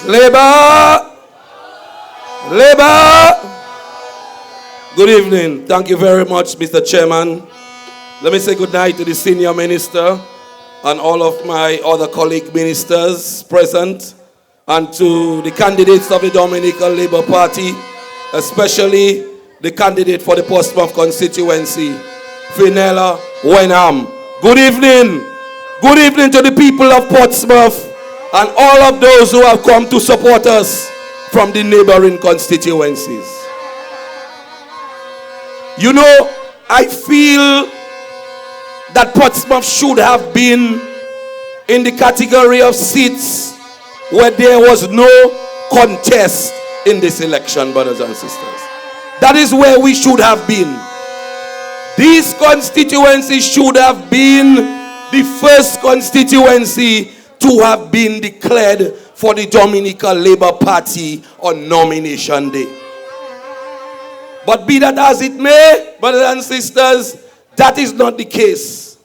Labour! Labour! Good evening. Thank you very much, Mr. Chairman. Let me say good night to the senior minister and all of my other colleague ministers present, and to the candidates of the Dominica Labour Party, especially the candidate for the Portsmouth constituency, Fenella Wenham. Good evening. Good evening to the people of Portsmouth and all of those who have come to support us from the neighboring constituencies. You know, I feel that Portsmouth should have been in the category of seats where there was no contest in this election, brothers and sisters. That is where we should have been. This constituency should have been the first constituency to have been declared for the Dominica Labour Party on nomination day. But be that as it may, brothers and sisters, that is not the case.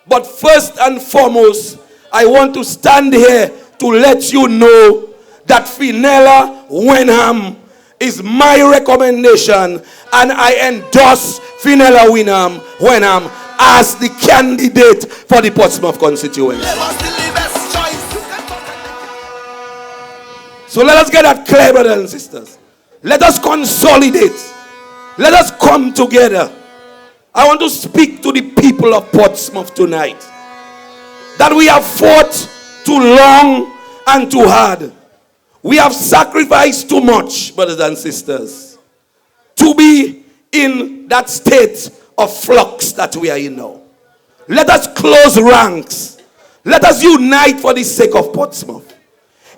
But first and foremost, I want to stand here to let you know that Fenella Wenham is my recommendation, and I endorse Fenella Wenham as the candidate for the Portsmouth constituency. So let us get that clear, brothers and sisters. Let us consolidate. Let us come together. I want to speak to the people of Portsmouth tonight that we have fought too long and too hard. We have sacrificed too much, brothers and sisters, to be in that state of flux that we are in now. Let us close ranks. Let us unite for the sake of Portsmouth.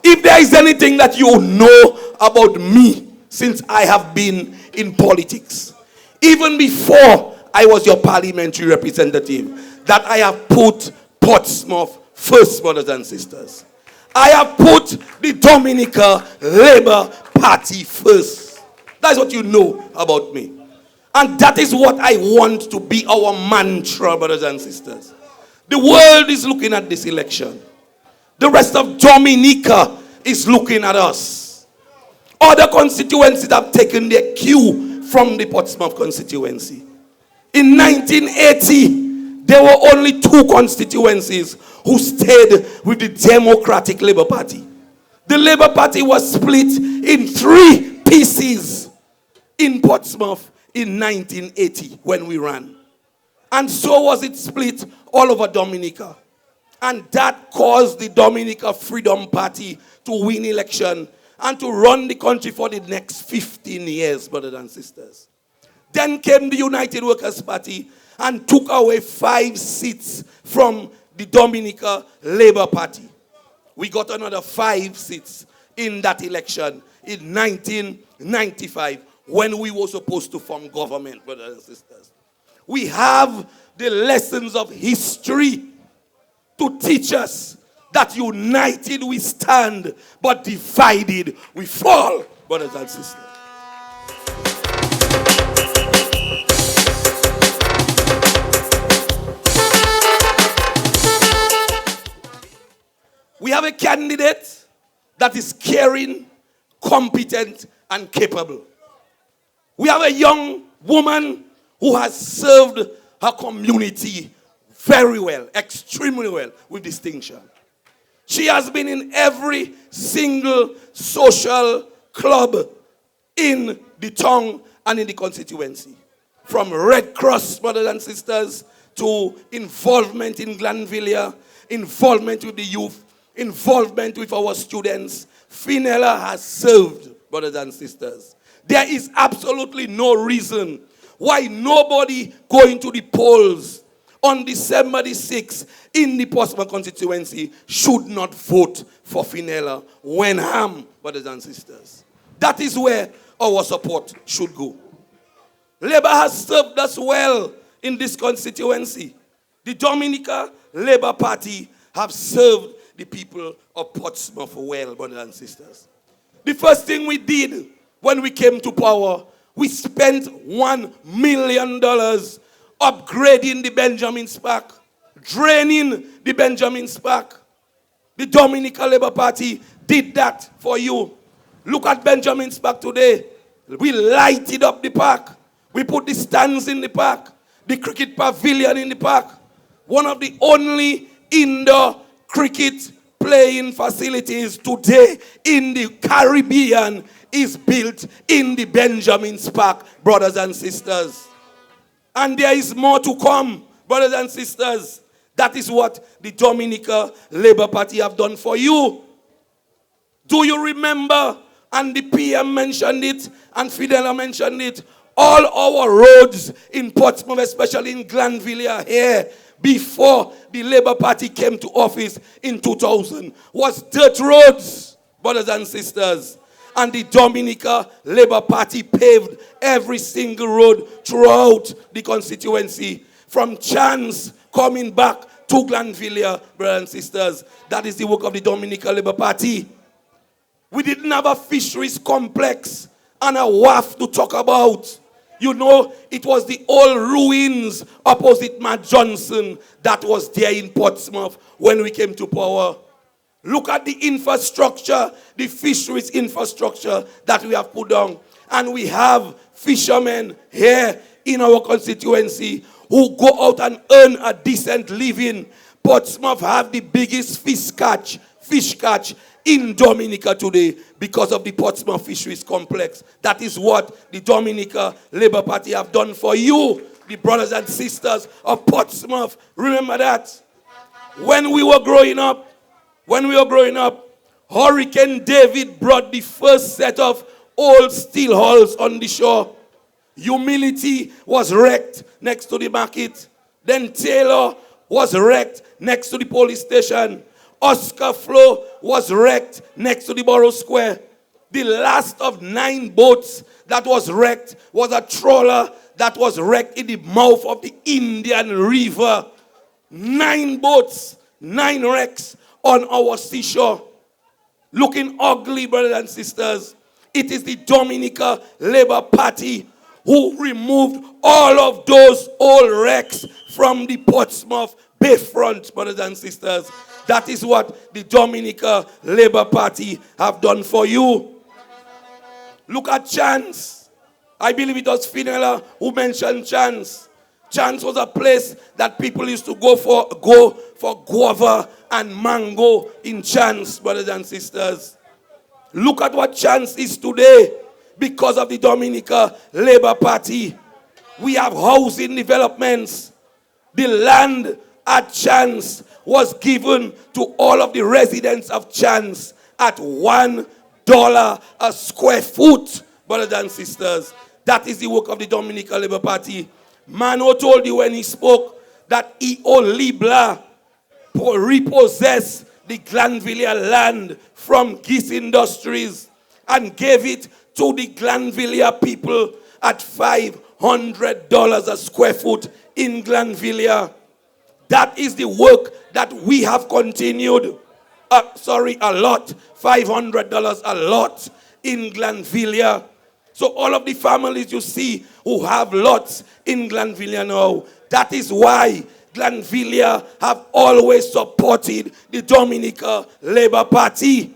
If there is anything that you know about me since I have been in politics, even before I was your parliamentary representative, that I have put Portsmouth first, brothers and sisters. I have put the Dominica Labour Party first. That's what you know about me. And that is what I want to be our mantra, brothers and sisters. The world is looking at this election. The rest of Dominica is looking at us. Other constituencies have taken their cue from the Portsmouth constituency. In 1980, there were only two constituencies who stayed with the Democratic Labour Party. The Labour Party was split in 3 pieces in Portsmouth in 1980 when we ran. And so was it split all over Dominica. And that caused the Dominica Freedom Party to win election and to run the country for the next 15 years, brothers and sisters. Then came the United Workers' Party and took away 5 seats from the Dominica Labour Party. We got another 5 seats in that election in 1995 when we were supposed to form government, brothers and sisters. We have the lessons of history to teach us that united we stand, but divided we fall, brothers and sisters. We have a candidate that is caring, competent, and capable. We have a young woman who has served her community very well, extremely well, with distinction. She has been in every single social club in the town and in the constituency. From Red Cross, brothers and sisters, to involvement in Glanvilla, involvement with the youth, involvement with our students. Fenella has served, brothers and sisters. There is absolutely no reason why nobody going to the polls on December the 6th in the Portsmouth constituency should not vote for Fenella Wenham, brothers and sisters. That is where our support should go. Labour has served us well in this constituency. The Dominica Labour Party have served the people of Portsmouth well, brothers and sisters. The first thing we did when we came to power, we spent $1 million upgrading the Benjamin's Park, draining the Benjamin's Park. The Dominica Labour Party did that for you. Look at Benjamin's Park today. We lighted up the park. We put the stands in the park, the cricket pavilion in the park. One of the only indoor cricket playing facilities today in the Caribbean is built in the Benjamin's Park, brothers and sisters. And there is more to come, brothers and sisters. That is what the Dominica Labour Party have done for you. Do you remember? And the PM mentioned it, and Fidela mentioned it. All our roads in Portsmouth, especially in Glanville here, before the Labour Party came to office in 2000, was dirt roads, brothers and sisters. And the Dominica Labour Party paved every single road throughout the constituency, from Chance coming back to Glanville, brothers and sisters. That is the work of the Dominica Labour Party. We didn't have a fisheries complex and a wharf to talk about. You know, it was the old ruins opposite Matt Johnson that was there in Portsmouth when we came to power. Look at the infrastructure, the fisheries infrastructure that we have put down. And we have fishermen here in our constituency who go out and earn a decent living. Portsmouth have the biggest fish catch in Dominica today because of the Portsmouth Fisheries Complex. That is what the Dominica Labour Party have done for you, the brothers and sisters of Portsmouth. Remember that. When we were growing up, Hurricane David brought the first set of old steel hulls on the shore. Humility was wrecked next to the market. Then Taylor was wrecked next to the police station. Oscar Flow was wrecked next to the Borough Square. The last of 9 boats that was wrecked was a trawler that was wrecked in the mouth of the Indian River. 9 boats, 9 wrecks on our seashore. Looking ugly, brothers and sisters. It is the Dominica Labour Party who removed all of those old wrecks from the Portsmouth Bayfront, brothers and sisters. That is what the Dominica Labour Party have done for you. Look at Chance. I believe it was Finella who mentioned Chance. Chance was a place that people used to go for guava and mango in Chance, brothers and sisters. Look at what Chance is today because of the Dominica Labour Party. We have housing developments. The land at Chance was given to all of the residents of Chance at $1 a square foot, brothers and sisters. That is the work of the Dominica Labour Party. Mano told you when he spoke that E.O. Libla repossessed the Glanville land from Geese Industries and gave it to the Glanville people at $500 a square foot in Glanville. That is the work that we have continued. A lot. $500 a lot in Glanville. So all of the families you see who have lots in Glanville now, that is why Glanville have always supported the Dominica Labour Party.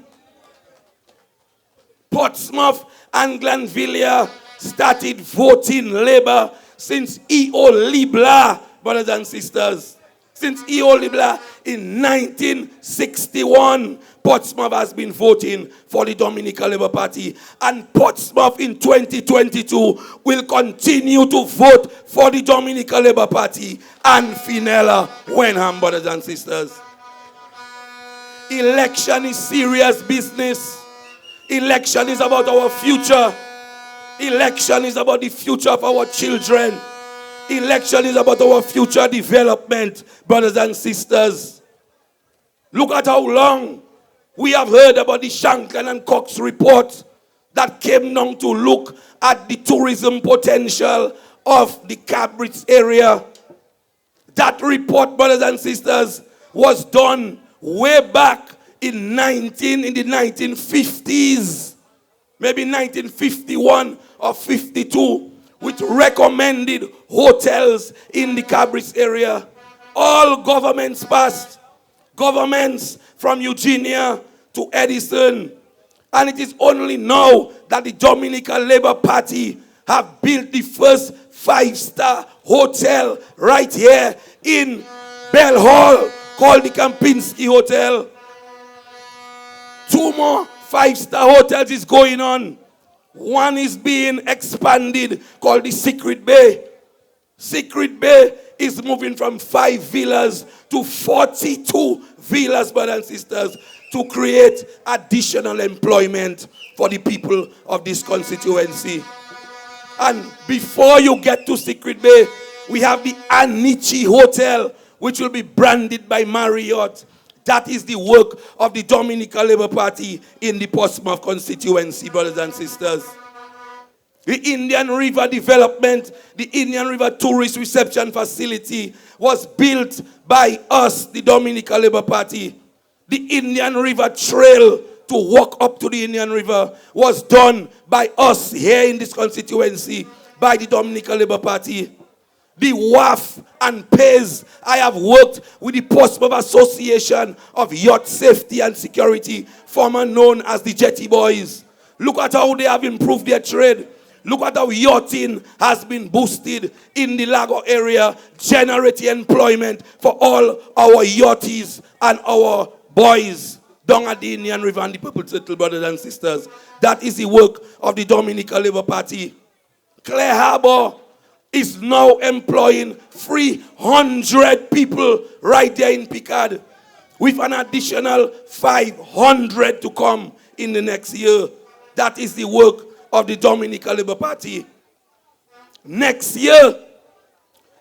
Portsmouth and Glanville started voting Labour since E.O. Libla, brothers and sisters. Since E.O. Libla in 1961, Portsmouth has been voting for the Dominica Labour Party. And Portsmouth in 2022 will continue to vote for the Dominica Labour Party and Finella Wenham, brothers and sisters. Election is serious business. Election is about our future. Election is about the future of our children. Election is about our future development, brothers and sisters. Look at how long we have heard about the Shanklin and Cox report that came down to look at the tourism potential of the Cabritz area. That report, brothers and sisters, was done way back in the 1950s, maybe 1951 or 52. Which recommended hotels in the Cabritz area. All governments passed. Governments from Eugenia to Edison. And it is only now that the Dominica Labour Party have built the first 5-star hotel right here in Bell Hall called the Kempinski Hotel. 2 more 5-star hotels is going on. One is being expanded called the Secret Bay. Secret Bay is moving from 5 villas to 42 villas, brothers and sisters, to create additional employment for the people of this constituency. And before you get to Secret Bay, we have the Anichi Hotel, which will be branded by Marriott. That is the work of the Dominica Labour Party in the Portsmouth constituency, brothers and sisters. The Indian River Development, the Indian River Tourist Reception Facility was built by us, the Dominica Labour Party. The Indian River Trail to walk up to the Indian River was done by us here in this constituency, by the Dominica Labour Party. The WAF and PAYS, I have worked with the Portsmouth Association of Yacht Safety and Security, former known as the Jetty Boys. Look at how they have improved their trade. Look at how yachting has been boosted in the Lago area, generating employment for all our yachties and our boys down at the Indian River and the Purple Turtle, brothers and sisters. That is the work of the Dominica Labour Party. Clare Harbour is now employing 300 people right there in Picard, with an additional 500 to come in the next year. That is the work of the Dominica Labour Party. Next year,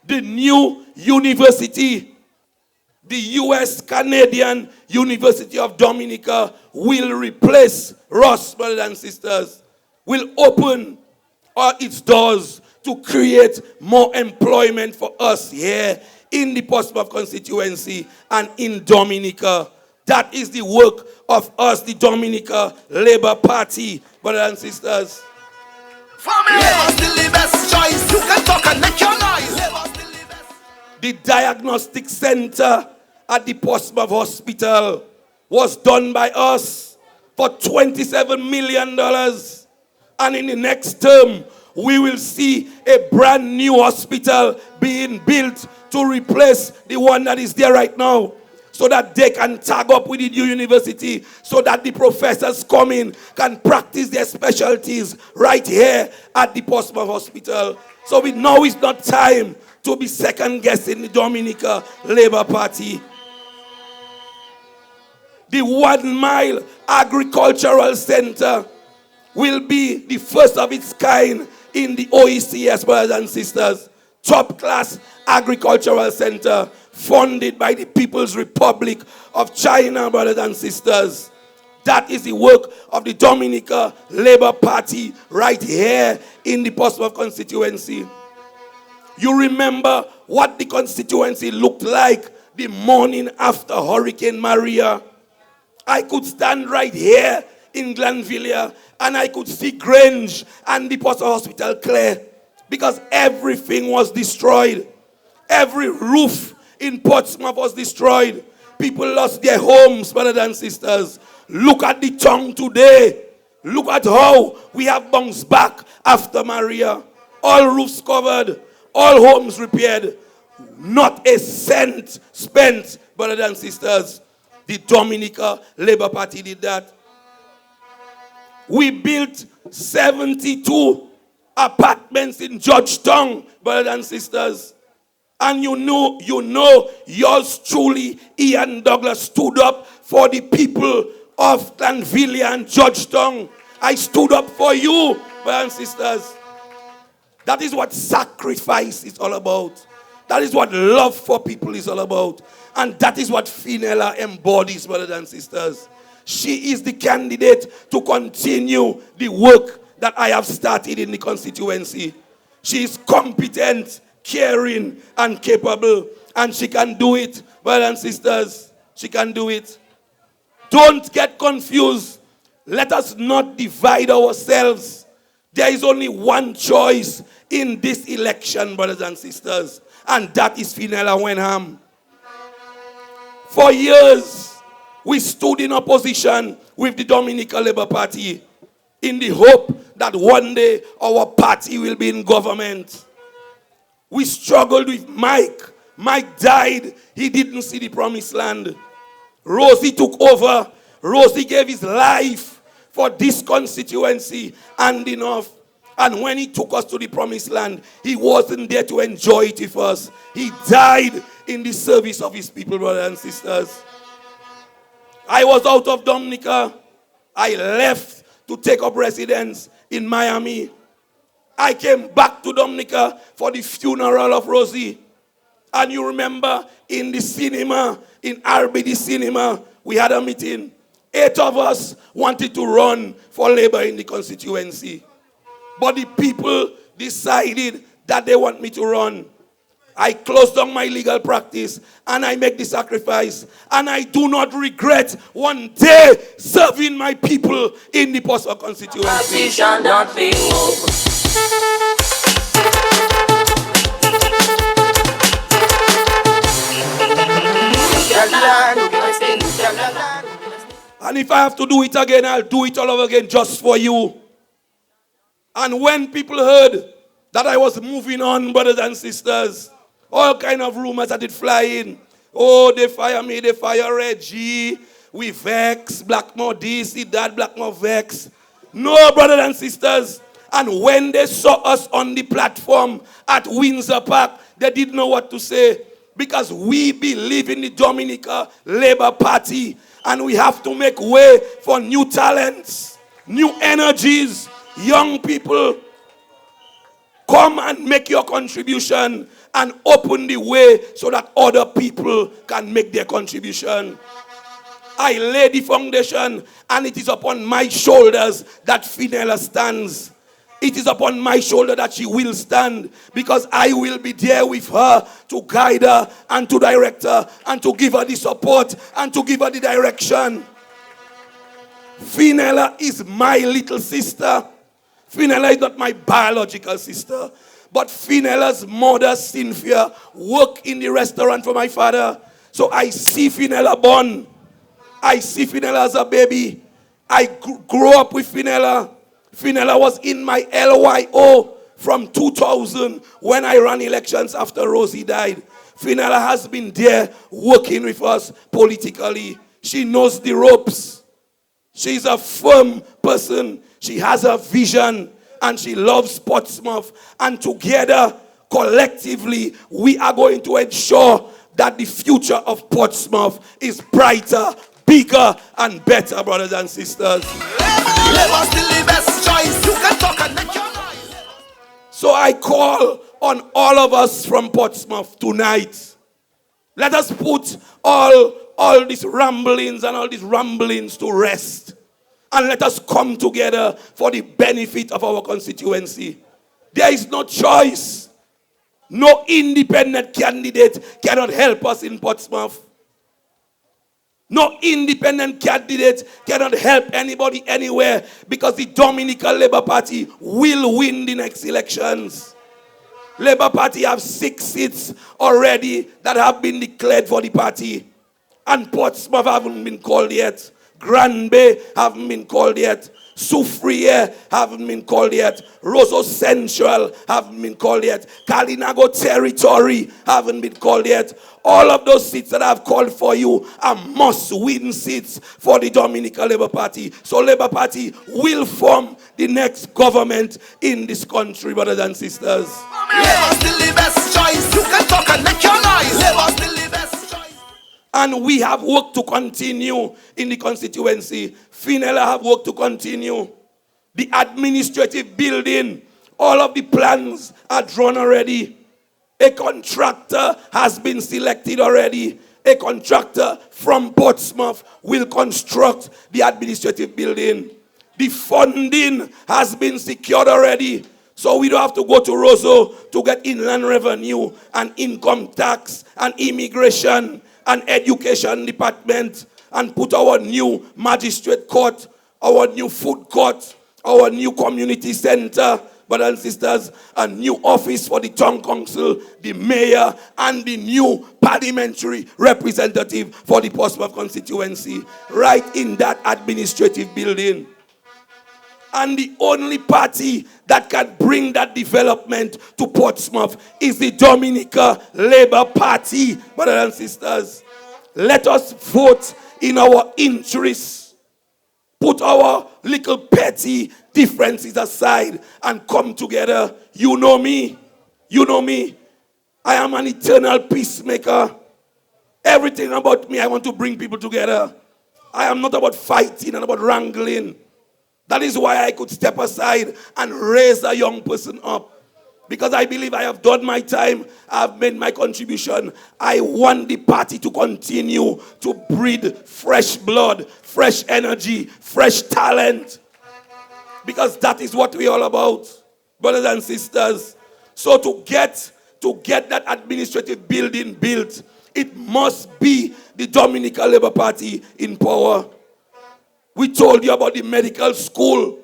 the new university, the US-Canadian University of Dominica, will replace Ross, brothers and sisters, will open its doors to create more employment for us here in the Portsmouth constituency and in Dominica. That is the work of us, the Dominica Labour Party, brothers and sisters. Choice. You can talk and make your noise. The diagnostic center at the Portsmouth Hospital was done by us for $27 million. And in the next term, we will see a brand new hospital being built to replace the one that is there right now, so that they can tag up with the new university, so that the professors come in, can practice their specialties right here at the Portsmouth Hospital. So we know it's not time to be second guessing the Dominica Labour Party. The 1 Mile Agricultural Center will be the first of its kind in the OECS, brothers and sisters. Top class agricultural center funded by the People's Republic of China, brothers and sisters. That is the work of the Dominica Labour Party right here in the Portsmouth constituency. You remember what the constituency looked like the morning after Hurricane Maria. I could stand right here in Glanville and I could see Grange and the Portsmouth Hospital clear, because everything was destroyed. Every roof in Portsmouth was destroyed. People lost their homes, brothers and sisters. Look at the town today. Look at how we have bounced back after Maria. All roofs covered, all homes repaired. Not a cent spent, brothers and sisters. The Dominica Labour Party did that. We built 72 apartments in Georgetown, brothers and sisters. And you know, yours truly, Ian Douglas, stood up for the people of Glanville and Georgetown. I stood up for you, brothers and sisters. That is what sacrifice is all about. That is what love for people is all about. And that is what Finella embodies, brothers and sisters. She is the candidate to continue the work that I have started in the constituency. She is competent, caring, and capable. And she can do it, brothers and sisters. She can do it. Don't get confused. Let us not divide ourselves. There is only one choice in this election, brothers and sisters. And that is Finella Wenham. For years, We stood in opposition with the Dominica Labour Party in the hope that one day our party will be in government. We struggled with Mike. Mike died. He didn't see the promised land. Rosie took over. Rosie gave his life for this constituency and enough. And when he took us to the promised land, he wasn't there to enjoy it with us. He died in the service of his people, brothers and sisters. I was out of Dominica. I left to take up residence in Miami. I came back to Dominica for the funeral of Rosie. And you remember in the cinema, in RBD cinema, we had a meeting. 8 of us wanted to run for Labour in the constituency. But the people decided that they want me to run. I closed down my legal practice and I make the sacrifice. And I do not regret one day serving my people in the Portsmouth constituency. And if I have to do it again, I'll do it all over again just for you. And when people heard that I was moving on, brothers and sisters, all kind of rumors started flying. Oh, they fire me, they fire Reggie. We vex, Blackmore this, that, Blackmore vex. No, brothers and sisters. And when they saw us on the platform at Windsor Park, they didn't know what to say. Because we believe in the Dominica Labour Party. And we have to make way for new talents, new energies, young people. Come and make your contribution and open the way so that other people can make their contribution. I lay the foundation and it is upon my shoulders that Finella stands. It is upon my shoulder that she will stand because I will be there with her to guide her and to direct her and to give her the support and to give her the direction. Finella is my little sister. Finella is not my biological sister. But Finella's mother, Cynthia, worked in the restaurant for my father. So I see Finella born. I see Finella as a baby. I grew up with Finella. Finella was in my LYO from 2000 when I ran elections after Rosie died. Finella has been there working with us politically. She knows the ropes. She's a firm person. She has a vision and she loves Portsmouth. And together, collectively, we are going to ensure that the future of Portsmouth is brighter, bigger, and better, brothers and sisters. Labour's still the best choice. You can talk and make your noise. So I call on all of us from Portsmouth tonight. Let us put all these ramblings and all these rumblings to rest. And let us come together for the benefit of our constituency. There is no choice. No independent candidate cannot help us in Portsmouth. No independent candidate cannot help anybody anywhere because the Dominica Labour Party will win the next elections. Labour Party have 6 seats already that have been declared for the party. And Portsmouth haven't been called yet. Grand Bay haven't been called yet. Soufriere haven't been called yet. Roseau Central haven't been called yet. Kalinago Territory haven't been called yet. All of those seats that I've called for you are must-win seats for the Dominica Labour Party. So Labour Party will form the next government in this country, brothers and sisters. Labour's still the best choice. You can talk and make your noise. Labour's still the best choice. And we have work to continue in the constituency. Finella have work to continue. The administrative building, all of the plans are drawn already. A contractor has been selected already. A contractor from Portsmouth will construct the administrative building. The funding has been secured already. So we don't have to go to Roseau to get inland revenue and income tax and immigration and education department and put our new magistrate court, our new food court, our new community center. brothers and sisters, a new office for the town council, the mayor, and the new parliamentary representative for the Portsmouth constituency, right in that administrative building. And the only party that can bring that development to Portsmouth is the Dominica Labour Party, brothers and sisters. Let us vote in our interests. Put our little petty differences aside and come together. You know me. You know me. I am an eternal peacemaker. Everything about me, I want to bring people together. I am not about fighting and about wrangling. That is why I could step aside and raise a young person up. Because I believe I have done my time. I have made my contribution. I want the party to continue to breed fresh blood, fresh energy, fresh talent. Because that is what we're all about, brothers and sisters. So to get that administrative building built, it must be the Dominica Labour Party in power. We told you about the medical school.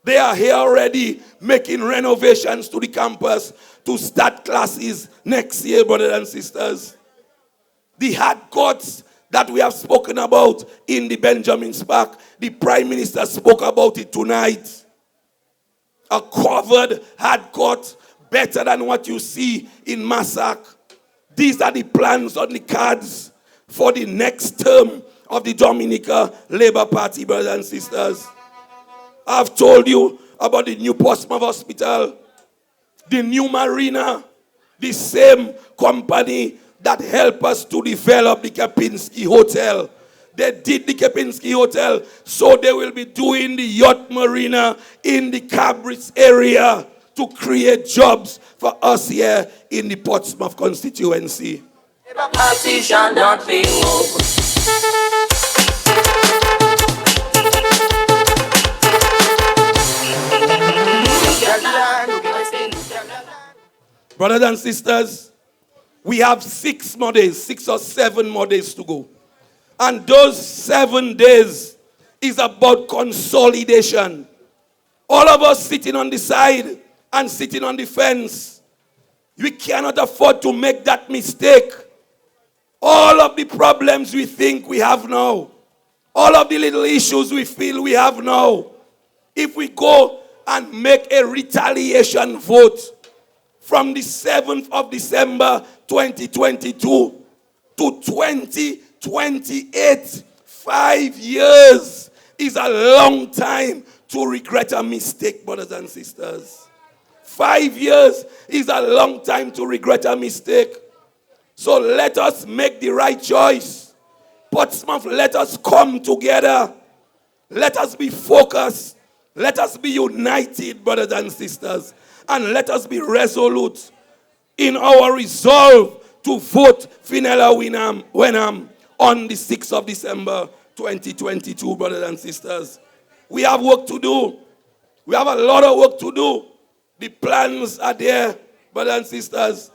They are here already making renovations to the campus to start classes next year, brothers and sisters. The hard courts that we have spoken about in the Benjamin's Park, the Prime Minister spoke about it tonight. A covered hard court, better than what you see in Massac. These are the plans on the cards for the next term of the Dominica Labour Party, brothers and sisters. I've told you about the new Portsmouth Hospital, the new marina, the same company that helped us to develop the Kempinski Hotel. They did the Kempinski Hotel, so they will be doing the yacht marina in the Cabris area to create jobs for us here in the Portsmouth constituency. Labour Party shall not be moved. Brothers and sisters, we have 6 more days, 6 or 7 more days to go. And those 7 days is about consolidation. All of us sitting on the side and sitting on the fence. We cannot afford to make that mistake. All of the problems we think we have now, all of the little issues we feel we have now, if we go and make a retaliation vote from the 7th of December 2022 to 2028, 5 years is a long time to regret a mistake, brothers and sisters. 5 years is a long time to regret a mistake. So let us make the right choice. Portsmouth, let us come together. Let us be focused. Let us be united, brothers and sisters. And let us be resolute in our resolve to vote Finella Wenham on the 6th of December 2022, brothers and sisters. We have work to do. We have a lot of work to do. The plans are there, brothers and sisters.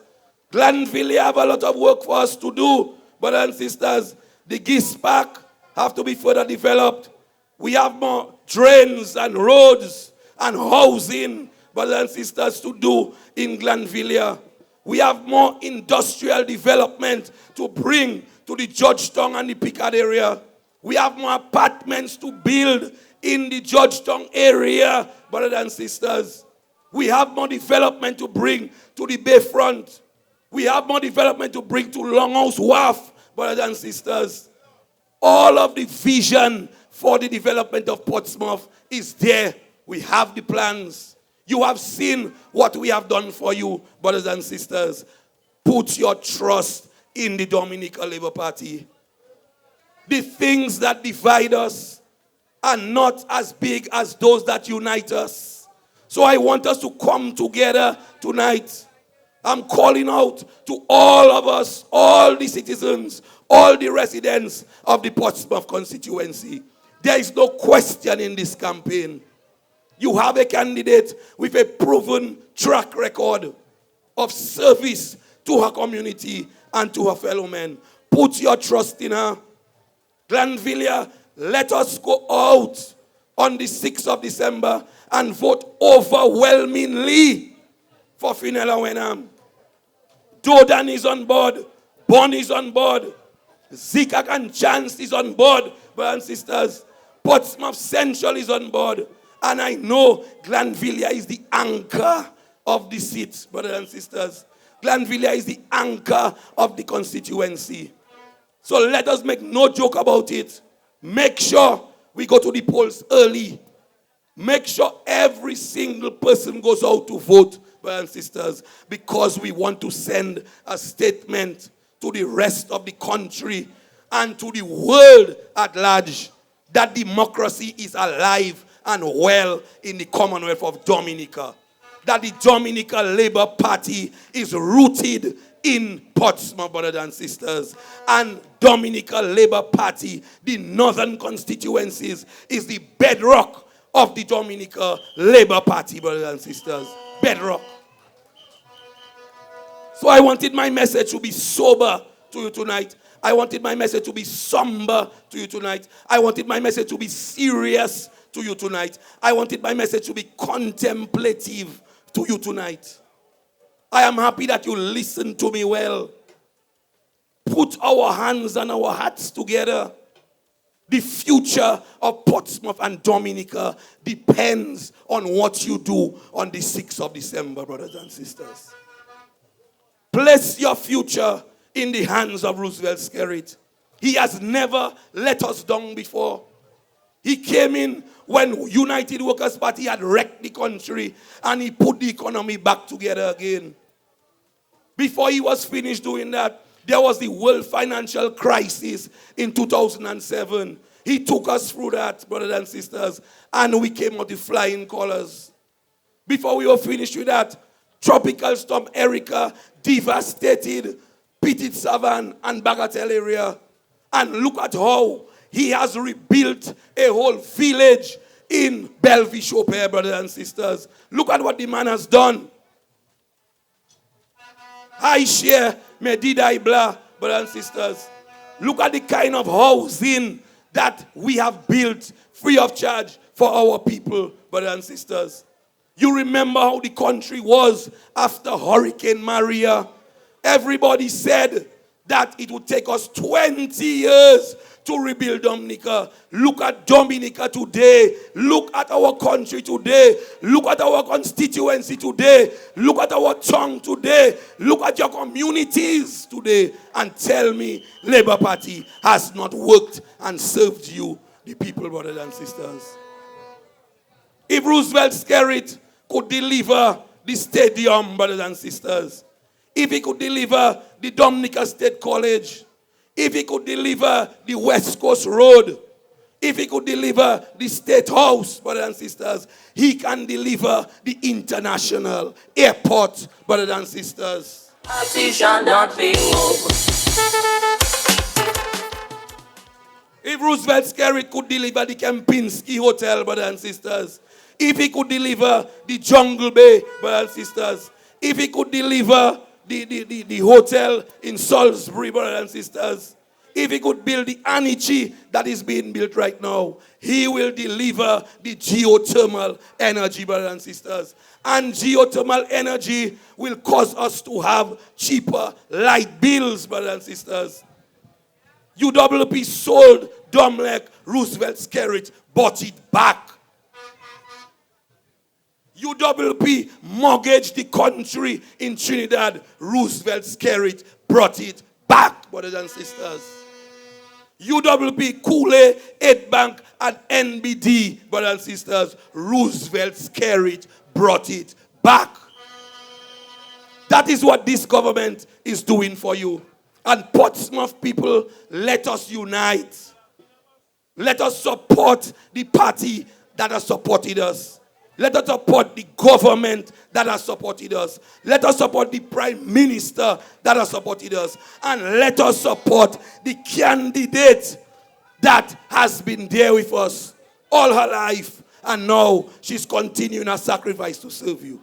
Glanville have a lot of work for us to do, brothers and sisters. The Gis Park have to be further developed. We have more drains and roads and housing, brothers and sisters, to do in Glanville. We have more industrial development to bring to the Georgetown and the Pickard area. We have more apartments to build in the Georgetown area, brothers and sisters. We have more development to bring to the Bayfront. We have more development to bring to Longhouse Wharf, brothers and sisters. All of the vision for the development of Portsmouth is there. We have the plans. You have seen what we have done for you, brothers and sisters. Put your trust in the Dominica Labour Party. The things that divide us are not as big as those that unite us. So I want us to come together tonight. I'm calling out to all of us, all the citizens, all the residents of the Portsmouth constituency. There is no question in this campaign. You have a candidate with a proven track record of service to her community and to her fellow men. Put your trust in her. Glanville, let us go out on the 6th of December and vote overwhelmingly for Fenella Wenham. Dodan is on board. Bon is on board. Zikak and Chance is on board, brothers and sisters. Portsmouth Central is on board. And I know Glanvilla is the anchor of the seat, brothers and sisters. Glanvilla is the anchor of the constituency. So let us make no joke about it. Make sure we go to the polls early. Make sure every single person goes out to vote, brothers and sisters, because we want to send a statement to the rest of the country and to the world at large that democracy is alive and well in the Commonwealth of Dominica. That the Dominica Labour Party is rooted in Portsmouth, brothers and sisters. And Dominica Labour Party, the northern constituencies, is the bedrock of the Dominica Labour Party, brothers and sisters. Bedrock. So I wanted my message to be sober to you tonight. I wanted my message to be somber to you tonight. I wanted my message to be serious to you tonight. I wanted my message to be contemplative to you tonight. I am happy that you listen to me well. Put our hands and our hearts together. The future of Portsmouth and Dominica depends on what you do on the 6th of December, brothers and sisters. Place your future in the hands of Roosevelt Skerrit. He has never let us down before. He came in when United Workers' Party had wrecked the country and he put the economy back together again. Before he was finished doing that, there was the world financial crisis in 2007. He took us through that, brothers and sisters, and we came out with flying colors. Before we were finished with that, Tropical Storm Erica devastated Petit Savan and Bagatelle area. And look at how he has rebuilt a whole village in Bellevue-Chopin, brothers and sisters. Look at what the man has done. I share Medida Ibla, brothers and sisters. Look at the kind of housing that we have built free of charge for our people, brothers and sisters. You remember how the country was after Hurricane Maria. Everybody said that it would take us 20 years to rebuild Dominica. Look at Dominica today. Look at our country today. Look at our constituency today. Look at our tongue today. Look at your communities today. And tell me Labour Party has not worked and served you, the people, brothers and sisters. If Roosevelt Skerrit could deliver the stadium, brothers and sisters, if he could deliver the Dominica State College, if he could deliver the West Coast Road, if he could deliver the State House, brothers and sisters, he can deliver the international airport, brothers and sisters. Shall not be over. If Roosevelt Skerrit could deliver the Kempinski Hotel, brothers and sisters, if he could deliver the Jungle Bay, brothers and sisters, if he could deliver the hotel in Salisbury, brothers and sisters, if he could build the Anichi that is being built right now, he will deliver the geothermal energy, brothers and sisters. And geothermal energy will cause us to have cheaper light bills, brothers and sisters. UWP sold Domlec, Roosevelt Skerrit bought it back. UWP mortgaged the country in Trinidad. Roosevelt Skerrit brought it back, brothers and sisters. UWP, Kool-Aid, 8 Bank, and NBD, brothers and sisters. Roosevelt Skerrit brought it back. That is what this government is doing for you. And Portsmouth people, let us unite. Let us support the party that has supported us. Let us support the government that has supported us. Let us support the prime minister that has supported us. And let us support the candidate that has been there with us all her life. And now she's continuing her sacrifice to serve you.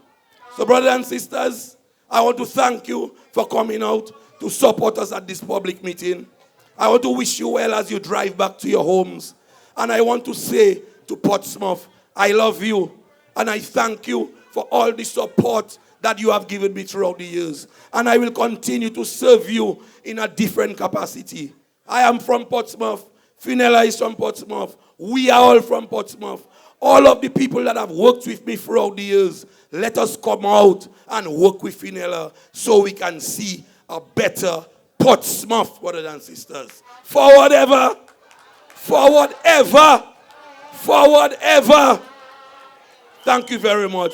So brothers and sisters, I want to thank you for coming out to support us at this public meeting. I want to wish you well as you drive back to your homes. And I want to say to Portsmouth. I love you, and I thank you for all the support that you have given me throughout the years. And I will continue to serve you in a different capacity. I am from Portsmouth. Finella is from Portsmouth. We are all from Portsmouth. All of the people that have worked with me throughout the years, let us come out and work with Finella so we can see a better Portsmouth, brothers and sisters. Forward ever. Forward ever. Forward ever. Thank you very much.